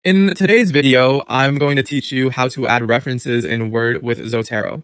In today's video, I'm going to teach you how to add references in Word with Zotero.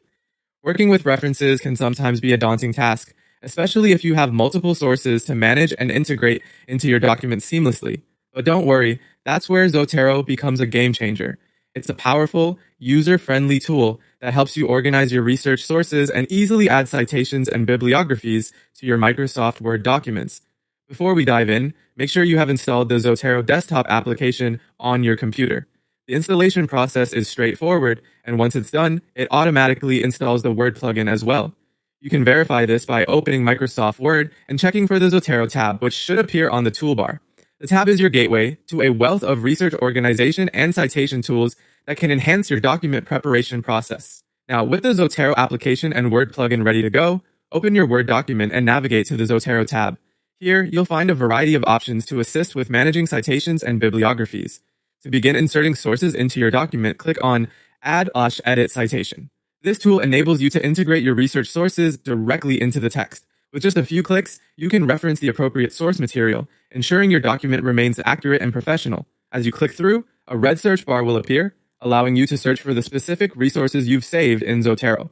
Working with references can sometimes be a daunting task, especially if you have multiple sources to manage and integrate into your document seamlessly. But don't worry, that's where Zotero becomes a game changer. It's a powerful, user-friendly tool that helps you organize your research sources and easily add citations and bibliographies to your Microsoft Word documents. Before we dive in, make sure you have installed the Zotero desktop application on your computer. The installation process is straightforward, and once it's done, it automatically installs the Word plugin as well. You can verify this by opening Microsoft Word and checking for the Zotero tab, which should appear on the toolbar. The tab is your gateway to a wealth of research organization and citation tools that can enhance your document preparation process. Now, with the Zotero application and Word plugin ready to go, open your Word document and navigate to the Zotero tab. Here, you'll find a variety of options to assist with managing citations and bibliographies. To begin inserting sources into your document, click on Add/Edit Citation. This tool enables you to integrate your research sources directly into the text. With just a few clicks, you can reference the appropriate source material, ensuring your document remains accurate and professional. As you click through, a red search bar will appear, allowing you to search for the specific resources you've saved in Zotero.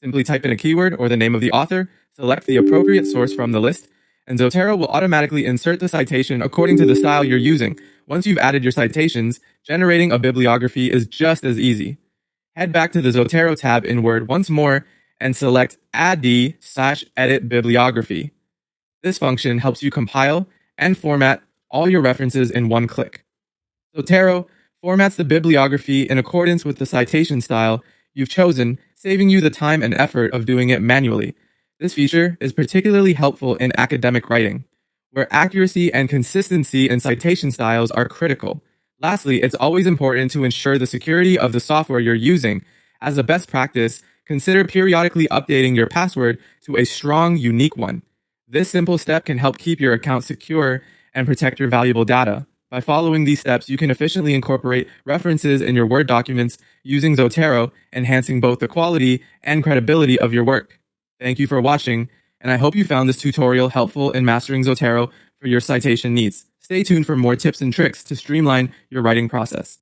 Simply type in a keyword or the name of the author, select the appropriate source from the list, and Zotero will automatically insert the citation according to the style you're using. Once you've added your citations, generating a bibliography is just as easy. Head back to the Zotero tab in Word once more and select Add/Edit Bibliography. This function helps you compile and format all your references in one click. Zotero formats the bibliography in accordance with the citation style you've chosen, saving you the time and effort of doing it manually. This feature is particularly helpful in academic writing, where accuracy and consistency in citation styles are critical. Lastly, it's always important to ensure the security of the software you're using. As a best practice, consider periodically updating your password to a strong, unique one. This simple step can help keep your account secure and protect your valuable data. By following these steps, you can efficiently incorporate references in your Word documents using Zotero, enhancing both the quality and credibility of your work. Thank you for watching, and I hope you found this tutorial helpful in mastering Zotero for your citation needs. Stay tuned for more tips and tricks to streamline your writing process.